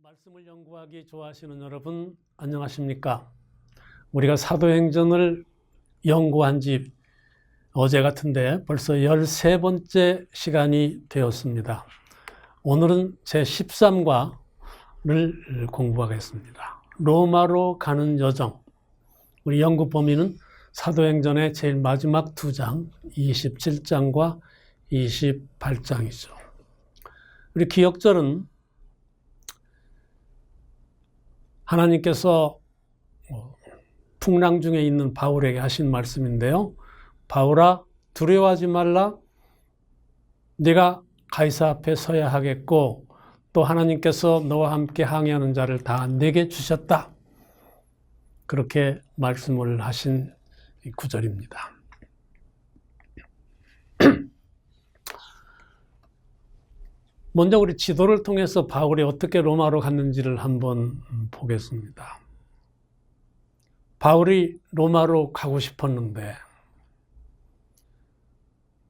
말씀을 연구하기 좋아하시는 여러분 안녕하십니까? 우리가 사도행전을 연구한 지 어제 같은데 벌써 13번째 시간이 되었습니다. 오늘은 제13과를 공부하겠습니다. 로마로 가는 여정. 우리 연구 범위는 사도행전의 제일 마지막 두 장, 27장과 28장이죠. 우리 기억절은 하나님께서 풍랑 중에 있는 바울에게 하신 말씀인데요. 바울아, 두려워하지 말라. 네가 가이사 앞에 서야 하겠고 또 하나님께서 너와 함께 항해하는 자를 다 내게 주셨다. 그렇게 말씀을 하신 구절입니다. 먼저 우리 지도를 통해서 바울이 어떻게 로마로 갔는지를 한번 보겠습니다. 바울이 로마로 가고 싶었는데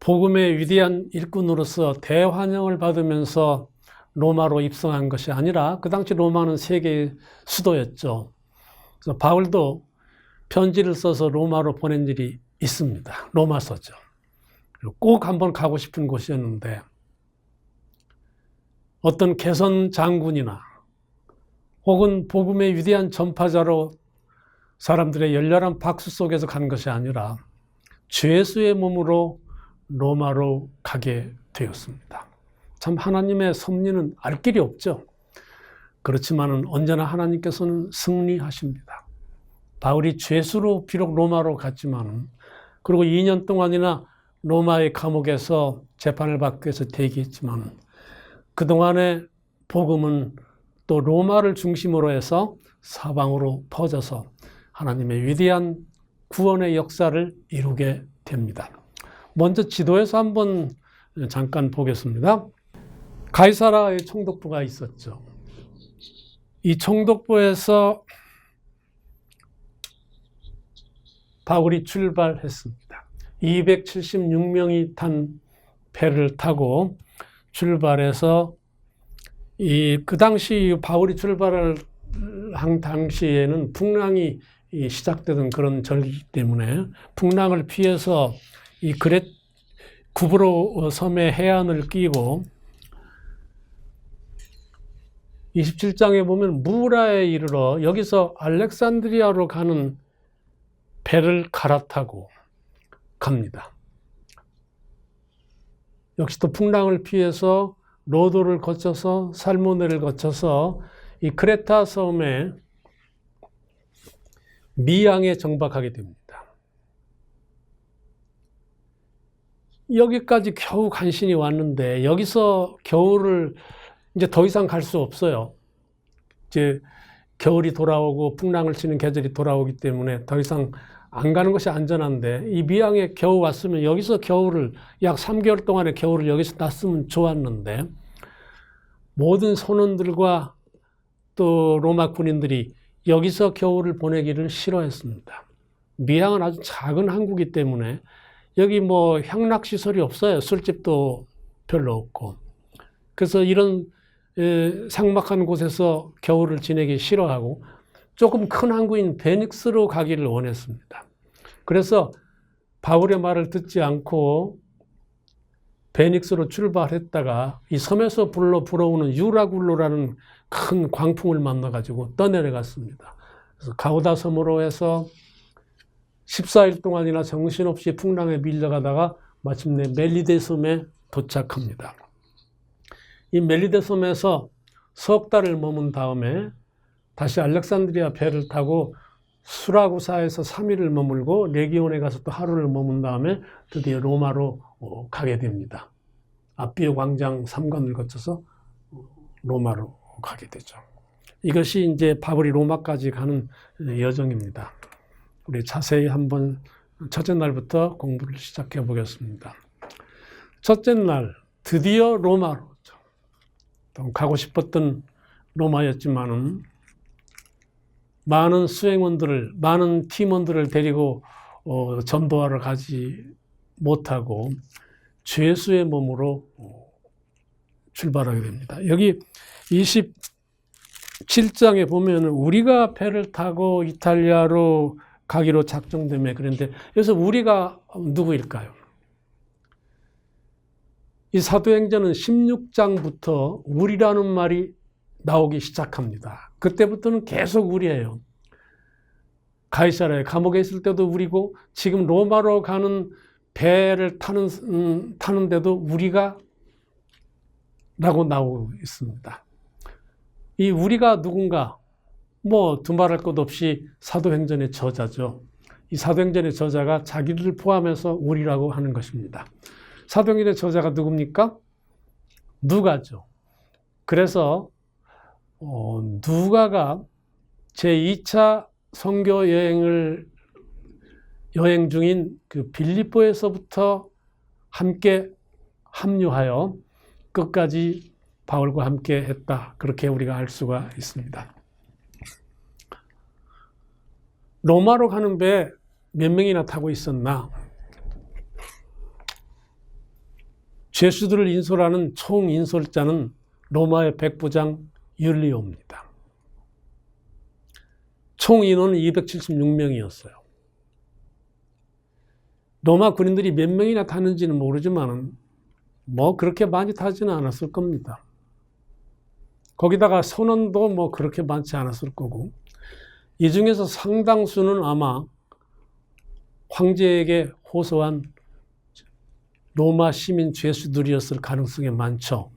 복음의 위대한 일꾼으로서 대환영을 받으면서 로마로 입성한 것이 아니라 그 당시 로마는 세계의 수도였죠. 그래서 바울도 편지를 써서 로마로 보낸 일이 있습니다. 로마서죠. 꼭 한번 가고 싶은 곳이었는데 어떤 개선 장군이나 혹은 복음의 위대한 전파자로 사람들의 열렬한 박수 속에서 간 것이 아니라 죄수의 몸으로 로마로 가게 되었습니다. 참 하나님의 섭리는 알 길이 없죠. 그렇지만 언제나 하나님께서는 승리하십니다. 바울이 죄수로 비록 로마로 갔지만 그리고 2년 동안이나 로마의 감옥에서 재판을 받기 위해서 대기했지만 그동안의 복음은 또 로마를 중심으로 해서 사방으로 퍼져서 하나님의 위대한 구원의 역사를 이루게 됩니다. 먼저 지도에서 한번 잠깐 보겠습니다. 가이사라의 총독부가 있었죠. 이 총독부에서 바울이 출발했습니다. 276명이 탄 배를 타고 출발해서 그 당시 바울이 출발을 한 당시에는 풍랑이 시작되던 그런 절기이기 때문에 풍랑을 피해서 이 구브로 섬의 해안을 끼고 27장에 보면 무라에 이르러 여기서 알렉산드리아로 가는 배를 갈아타고 갑니다. 역시 또 풍랑을 피해서 로도를 거쳐서 살모네를 거쳐서 이 크레타 섬의 미양에 정박하게 됩니다. 여기까지 겨우 간신히 왔는데 여기서 겨울을 이제 더 이상 갈 수 없어요. 이제 겨울이 돌아오고 풍랑을 치는 계절이 돌아오기 때문에 더 이상 안 가는 것이 안전한데 이 미양에 겨우 왔으면 여기서 겨울을 약 3개월 동안의 겨울을 여기서 났으면 좋았는데 모든 선원들과 또 로마 군인들이 여기서 겨울을 보내기를 싫어했습니다. 미양은 아주 작은 항구이기 때문에 여기 뭐 향락시설이 없어요. 술집도 별로 없고. 그래서 이런 삭막한 곳에서 겨울을 지내기 싫어하고 조금 큰 항구인 베닉스로 가기를 원했습니다. 그래서 바울의 말을 듣지 않고 베닉스로 출발했다가 이 섬에서 불어오는 유라굴로라는 큰 광풍을 만나가지고 떠내려갔습니다. 그래서 가우다 섬으로 해서 14일 동안이나 정신없이 풍랑에 밀려가다가 마침내 멜리데 섬에 도착합니다. 이 멜리데 섬에서 석 달을 머문 다음에 다시 알렉산드리아 배를 타고 수라구사에서 3일을 머물고 레기온에 가서 또 하루를 머문 다음에 드디어 로마로 가게 됩니다. 아피오 광장 3관을 거쳐서 로마로 가게 되죠. 이것이 이제 바울이 로마까지 가는 여정입니다. 우리 자세히 한번 첫째 날부터 공부를 시작해 보겠습니다. 첫째 날 드디어 로마로 가고 싶었던 로마였지만은 많은 수행원들을, 많은 팀원들을 데리고 전도하러 가지 못하고 죄수의 몸으로 출발하게 됩니다. 여기 7장에 보면 우리가 배를 타고 이탈리아로 가기로 작정되며 그런데 여기서 우리가 누구일까요? 이 사도행전은 16장부터 우리라는 말이 나오기 시작합니다. 그때부터는 계속 우리예요. 가이사랴에 감옥에 있을 때도 우리고 지금 로마로 가는 배를 타는데도 우리가 라고 나오고 있습니다. 이 우리가 누군가 뭐 두말할 것 없이 사도행전의 저자죠. 이 사도행전의 저자가 자기를 포함해서 우리라고 하는 것입니다. 사도행전의 저자가 누굽니까? 누가죠. 그래서 누가가 제2차 선교 여행 중인 그 빌립보에서부터 함께 합류하여 끝까지 바울과 함께 했다. 그렇게 우리가 알 수가 있습니다. 로마로 가는 배 몇 명이나 타고 있었나? 죄수들을 인솔하는 총 인솔자는 로마의 백부장 율리오입니다. 총 인원은 276명이었어요. 로마 군인들이 몇 명이나 타는지는 모르지만 뭐 그렇게 많이 타지는 않았을 겁니다. 거기다가 선원도 뭐 그렇게 많지 않았을 거고 이 중에서 상당수는 아마 황제에게 호소한 로마 시민 죄수들이었을 가능성이 많죠.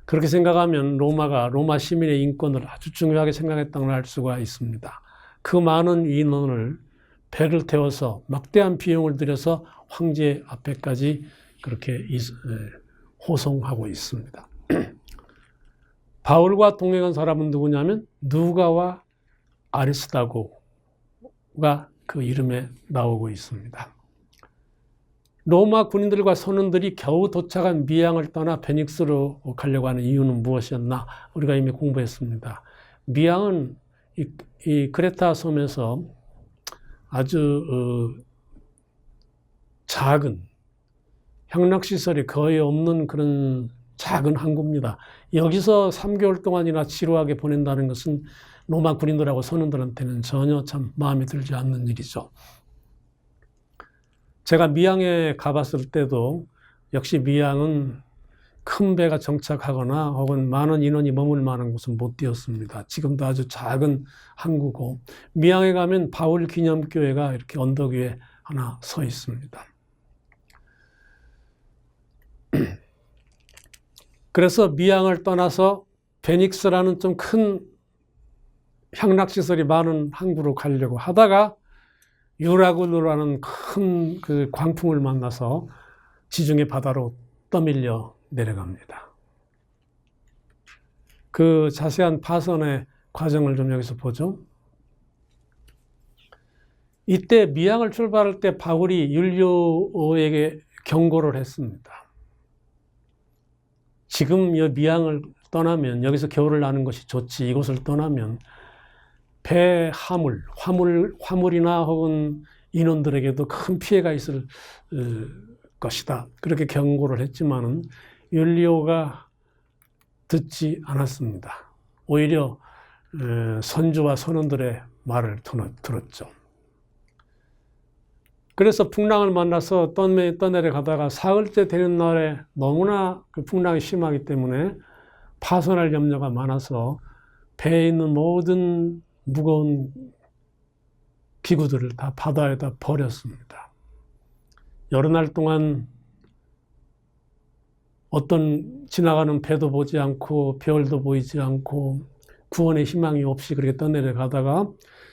그렇게 생각하면 로마 시민의 인권을 아주 중요하게 생각했다고 할 수가 있습니다. 그 많은 인원을 배를 태워서 막대한 비용을 들여서 황제 앞에까지 그렇게 호송하고 있습니다. 바울과 동행한 사람은 누구냐면 누가와 아리스다고가 그 이름에 나오고 있습니다. 로마 군인들과 선원들이 겨우 도착한 미양을 떠나 베닉스로 가려고 하는 이유는 무엇이었나? 우리가 이미 공부했습니다. 미양은 이 크레타 섬에서 아주 작은 향락시설이 거의 없는 그런 작은 항구입니다. 여기서 3개월 동안이나 지루하게 보낸다는 것은 로마 군인들하고 선원들한테는 전혀 참 마음에 들지 않는 일이죠. 제가 미양에 가봤을 때도 역시 미양은 큰 배가 정착하거나 혹은 많은 인원이 머물 만한 곳은 못 뛰었습니다. 지금도 아주 작은 항구고 미양에 가면 바울 기념교회가 이렇게 언덕 위에 하나 서 있습니다. 그래서 미양을 떠나서 베닉스라는 좀 큰 향락시설이 많은 항구로 가려고 하다가 유라굴루라는 큰 그 광풍을 만나서 지중해 바다로 떠밀려 내려갑니다. 그 자세한 파선의 과정을 좀 여기서 보죠. 이때 미양을 출발할 때 바울이 율리오에게 경고를 했습니다. 지금 이 미양을 떠나면 여기서 겨울을 나는 것이 좋지 이곳을 떠나면 배 화물이나 혹은 인원들에게도 큰 피해가 있을 것이다. 그렇게 경고를 했지만은 율리오가 듣지 않았습니다. 오히려 선주와 선원들의 말을 들었죠. 그래서 풍랑을 만나서 떠내려 가다가 사흘째 되는 날에 너무나 그 풍랑이 심하기 때문에 파손할 염려가 많아서 배에 있는 모든 무거운 기구들을 다 바다에다 버렸습니다. 여러 날 동안 어떤 지나가는 배도 보지 않고 별도 보이지 않고 구원의 희망이 없이 그렇게 떠내려 가다가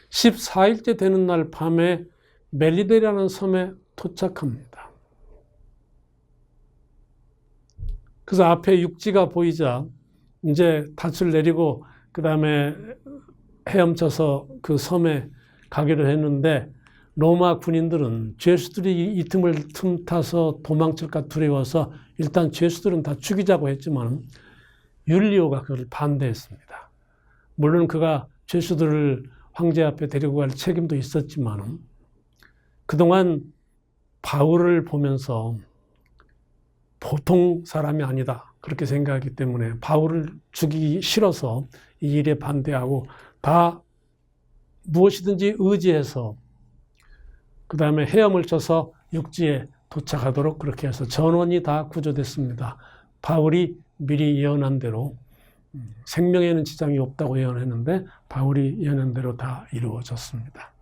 14일째 되는 날 밤에 멜리데라는 섬에 도착합니다. 그래서 앞에 육지가 보이자 이제 닻을 내리고 그 다음에 헤엄쳐서 그 섬에 가기로 했는데 로마 군인들은 죄수들이 이 틈을 틈타서 도망칠까 두려워서 일단 죄수들은 다 죽이자고 했지만 율리오가 그걸 반대했습니다. 물론 그가 죄수들을 황제 앞에 데리고 갈 책임도 있었지만 그동안 바울을 보면서 보통 사람이 아니다. 그렇게 생각하기 때문에 바울을 죽이기 싫어서 이 일에 반대하고 다 무엇이든지 의지해서 그 다음에 헤엄을 쳐서 육지에 도착하도록 그렇게 해서 전원이 다 구조됐습니다. 바울이 미리 예언한 대로 생명에는 지장이 없다고 예언했는데 바울이 예언한 대로 다 이루어졌습니다.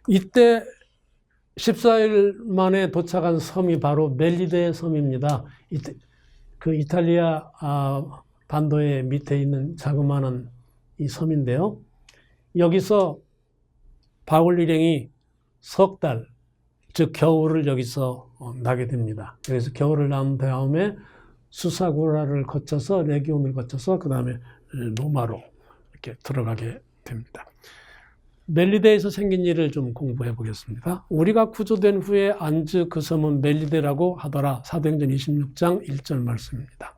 이때 14일 만에 도착한 섬이 바로 멜리데 섬입니다. 그 이탈리아 반도의 밑에 있는 자그마한 이 섬인데요. 여기서 바울 일행이 석 달, 즉 겨울을 여기서 나게 됩니다. 그래서 겨울을 난 다음에 수사구라를 거쳐서 레기온을 거쳐서 그 다음에 로마로 이렇게 들어가게 됩니다. 멜리데에서 생긴 일을 좀 공부해 보겠습니다. 우리가 구조된 후에 안즈 그 섬은 멜리데라고 하더라. 사도행전 26장 1절 말씀입니다.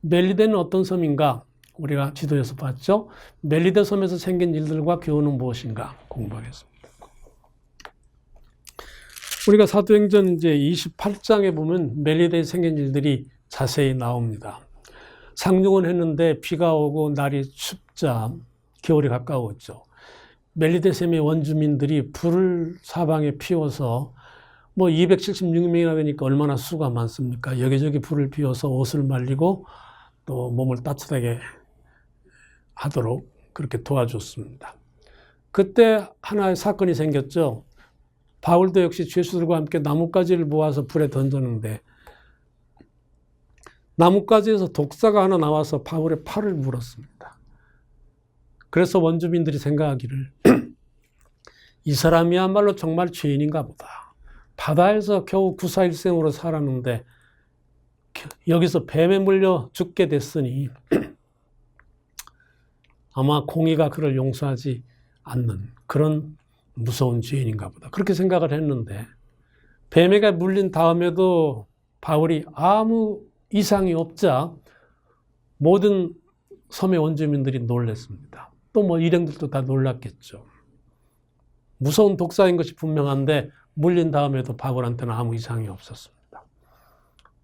멜리데는 어떤 섬인가? 우리가 지도에서 봤죠. 멜리데 섬에서 생긴 일들과 교훈은 무엇인가 공부하겠습니다. 우리가 사도행전 이제 28장에 보면 멜리데에 생긴 일들이 자세히 나옵니다. 상륙은 했는데 비가 오고 날이 춥자 겨울이 가까웠죠. 멜리데 섬의 원주민들이 불을 사방에 피워서 276명이나 되니까 얼마나 수가 많습니까? 여기저기 불을 피워서 옷을 말리고 또 몸을 따뜻하게 하도록 그렇게 도와줬습니다. 그때 하나의 사건이 생겼죠. 바울도 역시 죄수들과 함께 나뭇가지를 모아서 불에 던졌는데 나뭇가지에서 독사가 하나 나와서 바울의 팔을 물었습니다. 그래서 원주민들이 생각하기를 이 사람이야말로 정말 죄인인가 보다. 바다에서 겨우 구사일생으로 살았는데 여기서 뱀에 물려 죽게 됐으니 아마 공의가 그를 용서하지 않는 그런 무서운 죄인인가 보다. 그렇게 생각을 했는데 뱀에게 물린 다음에도 바울이 아무 이상이 없자 모든 섬의 원주민들이 놀랐습니다. 또 일행들도 다 놀랐겠죠. 무서운 독사인 것이 분명한데 물린 다음에도 바울한테는 아무 이상이 없었습니다.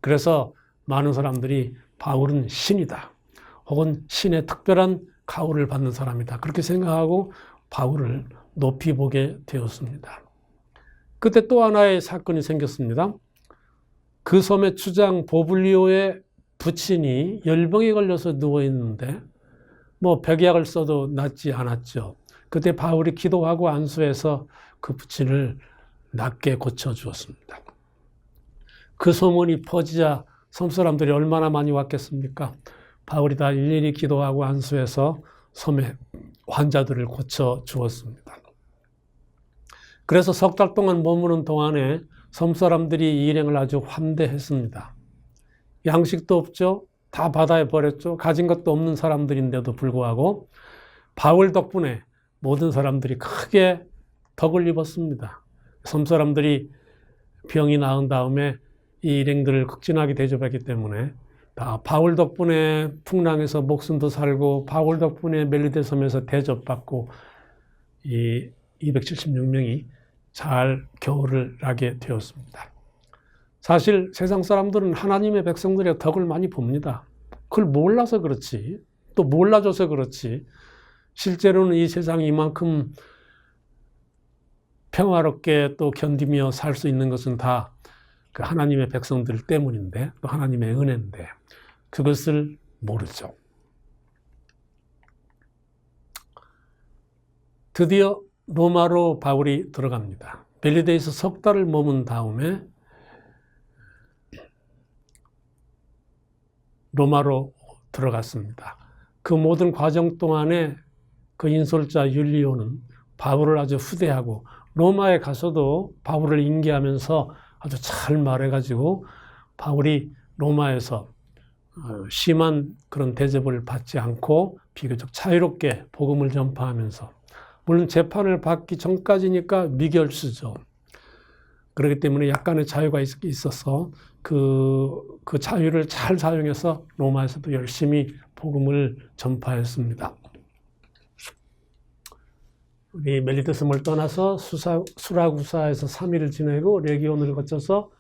그래서 많은 사람들이 바울은 신이다. 혹은 신의 특별한 가호를 받는 사람이다. 그렇게 생각하고 바울을 높이 보게 되었습니다. 그때 또 하나의 사건이 생겼습니다. 그 섬의 주장 보블리오의 부친이 열병에 걸려서 누워있는데 백약을 써도 낫지 않았죠. 그때 바울이 기도하고 안수해서 그 부친을 낫게 고쳐주었습니다. 그 소문이 퍼지자 섬 사람들이 얼마나 많이 왔겠습니까? 바울이 다 일일이 기도하고 안수해서 섬의 환자들을 고쳐주었습니다. 그래서 석 달 동안 머무는 동안에 섬 사람들이 이 일행을 아주 환대했습니다. 양식도 없죠. 다 바다에 버렸죠. 가진 것도 없는 사람들인데도 불구하고 바울 덕분에 모든 사람들이 크게 덕을 입었습니다. 섬 사람들이 병이 나은 다음에 이 일행들을 극진하게 대접했기 때문에 다 바울 덕분에 풍랑에서 목숨도 살고 바울 덕분에 멜리데 섬에서 대접받고 이 276명이 잘 겨울을 나게 되었습니다. 사실 세상 사람들은 하나님의 백성들의 덕을 많이 봅니다. 그걸 몰라서 그렇지, 또 몰라줘서 그렇지, 실제로는 이 세상이 이만큼 평화롭게 또 견디며 살 수 있는 것은 다 그 하나님의 백성들 때문인데, 또 하나님의 은혜인데 그것을 모르죠. 드디어 로마로 바울이 들어갑니다. 멜리데에서 석 달을 머문 다음에 로마로 들어갔습니다. 그 모든 과정 동안에 그 인솔자 율리오는 바울을 아주 후대하고 로마에 가서도 바울을 인계하면서 아주 잘 말해가지고 바울이 로마에서 심한 그런 대접을 받지 않고 비교적 자유롭게 복음을 전파하면서, 물론 재판을 받기 전까지니까 미결수죠. 그렇기 때문에 약간의 자유가 있어서 그 자유를 잘 사용해서 로마에서도 열심히 복음을 전파했습니다. 우리 멜리데 섬을 떠나서 수라구사에서 3일을 지내고 레기온을 거쳐서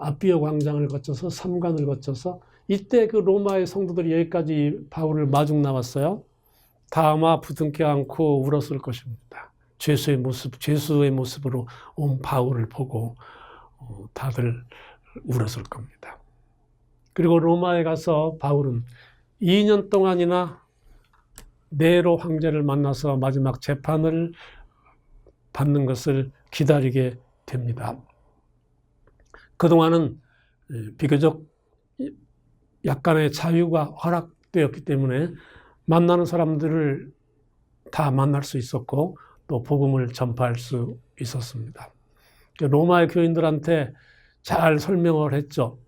아피오 광장을 거쳐서 삼관을 거쳐서 이때 그 로마의 성도들이 여기까지 바울을 마중 나왔어요. 다 아마 부둥켜 안고 울었을 것입니다. 죄수의 모습으로 온 바울을 보고 다들 울었을 겁니다. 그리고 로마에 가서 바울은 2년 동안이나 네로 황제를 만나서 마지막 재판을 받는 것을 기다리게 됩니다. 그동안은 비교적 약간의 자유가 허락되었기 때문에 만나는 사람들을 다 만날 수 있었고 또 복음을 전파할 수 있었습니다. 로마의 교인들한테 잘 설명을 했죠.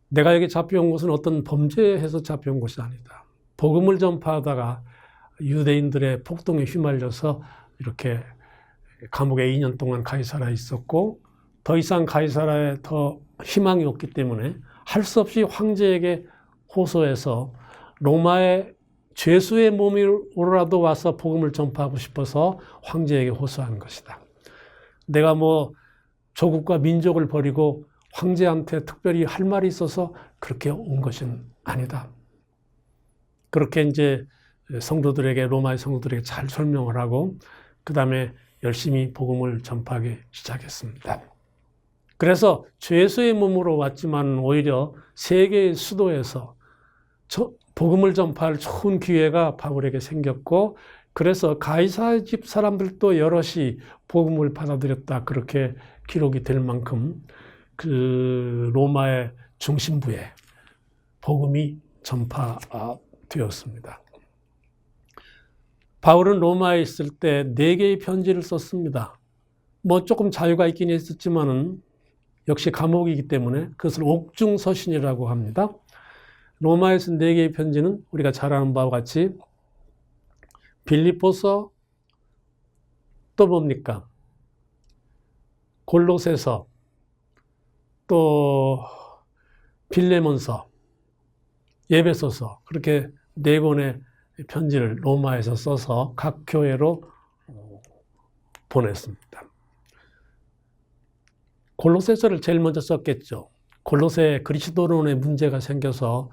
내가 여기 잡혀온 곳은 어떤 범죄에서 잡혀온 곳이 아니다. 복음을 전파하다가 유대인들의 폭동에 휘말려서 이렇게 감옥에 2년 동안 가이사라에 있었고 더 이상 가이사라에 더 희망이 없기 때문에 할 수 없이 황제에게 호소해서 로마의 죄수의 몸으로라도 와서 복음을 전파하고 싶어서 황제에게 호소한 것이다. 내가 뭐 조국과 민족을 버리고 황제한테 특별히 할 말이 있어서 그렇게 온 것은 아니다. 그렇게 이제 성도들에게, 로마의 성도들에게 잘 설명을 하고 그 다음에 열심히 복음을 전파하기 시작했습니다. 그래서 죄수의 몸으로 왔지만 오히려 세계의 수도에서 복음을 전파할 좋은 기회가 바울에게 생겼고 그래서 가이사의 집 사람들도 여럿이 복음을 받아들였다. 그렇게 기록이 될 만큼 그 로마의 중심부에 복음이 전파되었습니다. 바울은 로마에 있을 때 4개의 편지를 썼습니다. 뭐 조금 자유가 있긴 했었지만은 역시 감옥이기 때문에 그것을 옥중서신이라고 합니다. 로마에서 4개의 편지는 우리가 잘 아는 바와 같이 빌립보서, 또 뭡니까? 골로새서, 또 빌레몬서, 에베소서, 그렇게 4권의 편지를 로마에서 써서 각 교회로 보냈습니다. 골로새서를 제일 먼저 썼겠죠. 골로새 그리스도론의 문제가 생겨서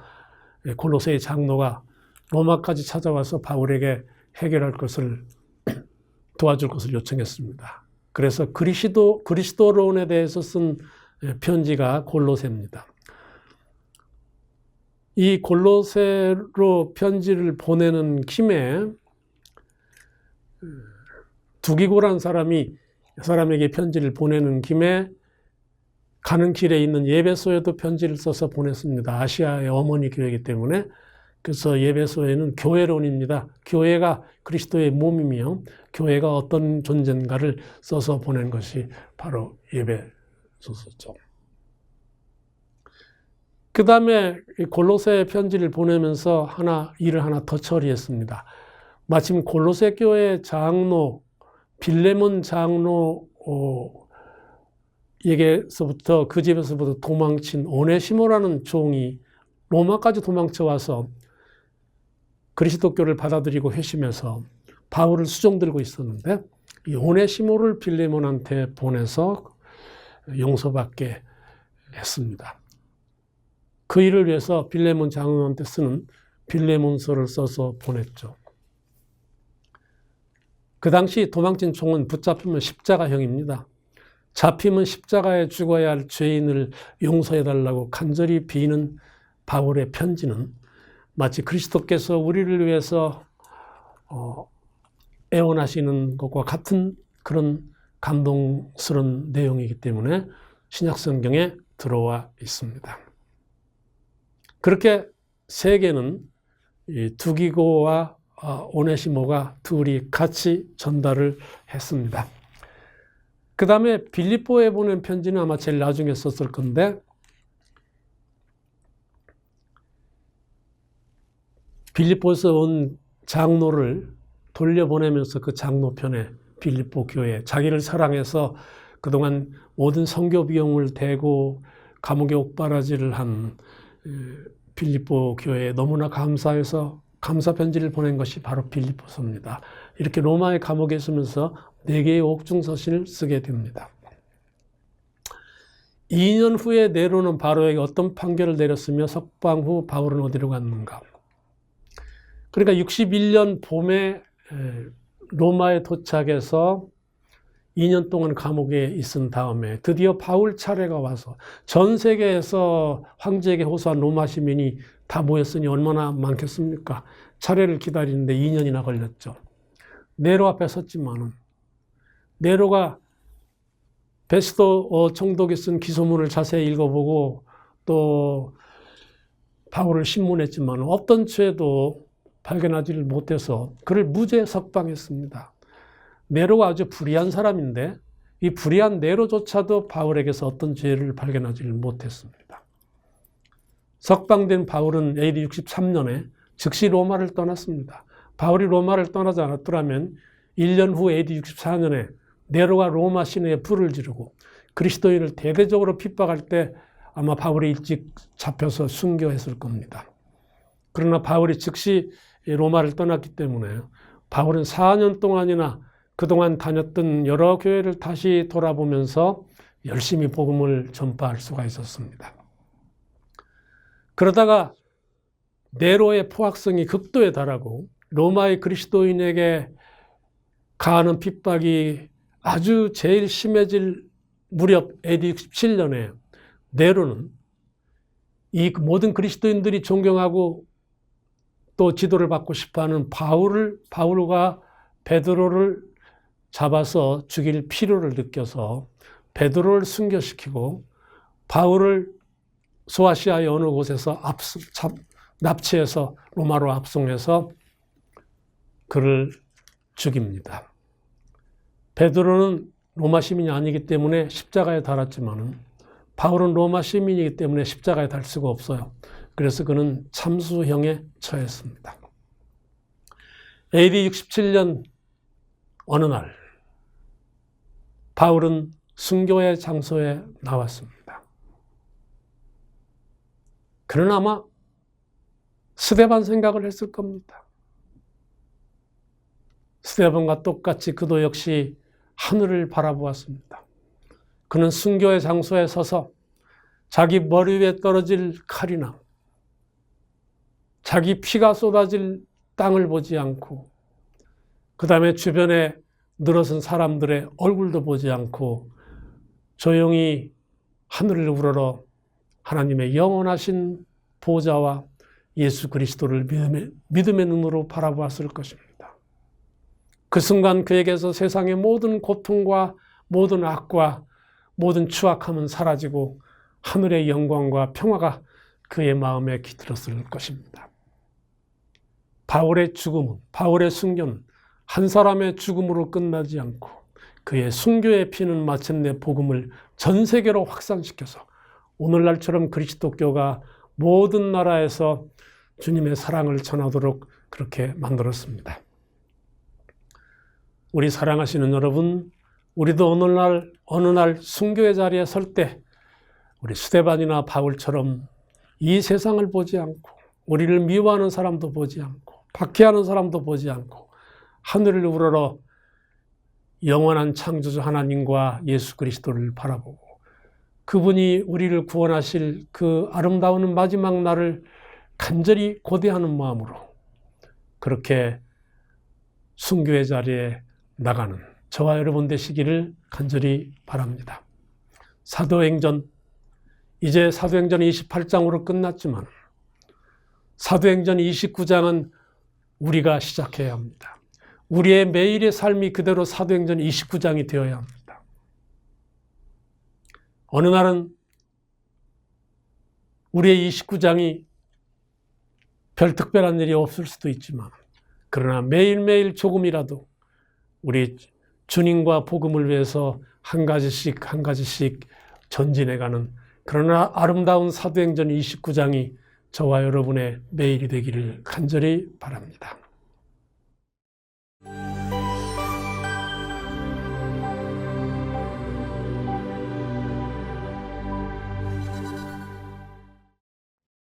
골로새의 장로가 로마까지 찾아와서 바울에게 해결할 것을 도와줄 것을 요청했습니다. 그래서 그리스도론에 대해서 쓴 편지가 골로새입니다. 이 골로새로 편지를 보내는 김에 두기고란 사람에게 편지를 보내는 김에 가는 길에 있는 예배소에도 편지를 써서 보냈습니다. 아시아의 어머니 교회이기 때문에. 그래서 예배소에는 교회론입니다. 교회가 그리스도의 몸이며 교회가 어떤 존재인가를 써서 보낸 것이 바로 예배소서죠. 그 다음에 골로새 편지를 보내면서 일을 하나 더 처리했습니다. 마침 골로새 교회 장로, 빌레몬 장로, 에게서부터 그 집에서부터 도망친 오네시모라는 종이 로마까지 도망쳐와서 그리스도교를 받아들이고 회심해서 바울을 수종 들고 있었는데 이 오네시모를 빌레몬한테 보내서 용서받게 했습니다. 그 일을 위해서 빌레몬 장로한테 쓰는 빌레몬서를 써서 보냈죠. 그 당시 도망친 종은 붙잡히면 십자가형입니다. 잡히면 십자가에 죽어야 할 죄인을 용서해달라고 간절히 비는 바울의 편지는 마치 그리스도께서 우리를 위해서 애원하시는 것과 같은 그런 감동스러운 내용이기 때문에 신약성경에 들어와 있습니다. 그렇게 세계는 두기고와 오네시모가 둘이 같이 전달을 했습니다. 그 다음에 빌립보에 보낸 편지는 아마 제일 나중에 썼을 건데 빌립보에서 온 장로를 돌려보내면서 그 장로편에 빌립보 교회 자기를 사랑해서 그동안 모든 선교 비용을 대고 감옥에 옥바라지를 한 빌립보 교회에 너무나 감사해서 감사 편지를 보낸 것이 바로 빌립보서입니다. 이렇게 로마의 감옥에 있으면서 4개의 옥중서신을 쓰게 됩니다. 2년 후에 네로는 바로에게 어떤 판결을 내렸으며 석방 후 바울은 어디로 갔는가? 그러니까 61년 봄에 로마에 도착해서 2년 동안 감옥에 있은 다음에 드디어 바울 차례가 와서 전 세계에서 황제에게 호소한 로마 시민이 다 모였으니 얼마나 많겠습니까? 차례를 기다리는데 2년이나 걸렸죠. 네로 앞에 섰지만은 네로가 베스도 총독이 쓴 기소문을 자세히 읽어보고 또 바울을 신문했지만 어떤 죄도 발견하지를 못해서 그를 무죄 석방했습니다. 네로가 아주 불의한 사람인데 이 불의한 네로조차도 바울에게서 어떤 죄를 발견하지를 못했습니다. 석방된 바울은 AD 63년에 즉시 로마를 떠났습니다. 바울이 로마를 떠나지 않았더라면 1년 후 AD 64년에 네로가 로마 시내에 불을 지르고 그리스도인을 대대적으로 핍박할 때 아마 바울이 일찍 잡혀서 순교했을 겁니다. 그러나 바울이 즉시 로마를 떠났기 때문에 바울은 4년 동안이나 그동안 다녔던 여러 교회를 다시 돌아보면서 열심히 복음을 전파할 수가 있었습니다. 그러다가 네로의 포악성이 극도에 달하고 로마의 그리스도인에게 가하는 핍박이 아주 제일 심해질 무렵 AD 67년에 네로는 이 모든 그리스도인들이 존경하고 또 지도를 받고 싶어하는 바울과 베드로를 잡아서 죽일 필요를 느껴서 베드로를 순교시키고 바울을 소아시아의 어느 곳에서 납치해서 로마로 압송해서 그를 죽입니다. 베드로는 로마 시민이 아니기 때문에 십자가에 달았지만 바울은 로마 시민이기 때문에 십자가에 달 수가 없어요. 그래서 그는 참수형에 처했습니다. AD 67년 어느 날 바울은 순교의 장소에 나왔습니다. 그는 아마 스데반 생각을 했을 겁니다. 스데반과 똑같이 그도 역시 하늘을 바라보았습니다. 그는 순교의 장소에 서서 자기 머리 위에 떨어질 칼이나 자기 피가 쏟아질 땅을 보지 않고 그 다음에 주변에 늘어선 사람들의 얼굴도 보지 않고 조용히 하늘을 우러러 하나님의 영원하신 보좌와 예수 그리스도를 믿음의 눈으로 바라보았을 것입니다. 그 순간 그에게서 세상의 모든 고통과 모든 악과 모든 추악함은 사라지고 하늘의 영광과 평화가 그의 마음에 깃들었을 것입니다. 바울의 죽음은, 바울의 순교는 한 사람의 죽음으로 끝나지 않고 그의 순교의 피는 마침내 복음을 전 세계로 확산시켜서 오늘날처럼 그리스도교가 모든 나라에서 주님의 사랑을 전하도록 그렇게 만들었습니다. 우리 사랑하시는 여러분, 우리도 오늘날 어느 날 순교의 자리에 설 때 우리 스데반이나 바울처럼 이 세상을 보지 않고 우리를 미워하는 사람도 보지 않고 박해하는 사람도 보지 않고 하늘을 우러러 영원한 창조주 하나님과 예수 그리스도를 바라보고 그분이 우리를 구원하실 그 아름다운 마지막 날을 간절히 고대하는 마음으로 그렇게 순교의 자리에 나가는 저와 여러분 되시기를 간절히 바랍니다. 사도행전, 이제 사도행전 28장으로 끝났지만 사도행전 29장은 우리가 시작해야 합니다. 우리의 매일의 삶이 그대로 사도행전 29장이 되어야 합니다. 어느 날은 우리의 29장이 별 특별한 일이 없을 수도 있지만 그러나 매일매일 조금이라도 우리 주님과 복음을 위해서 한 가지씩 전진해가는 그러나 아름다운 사도행전 29장이 저와 여러분의 매일이 되기를 간절히 바랍니다.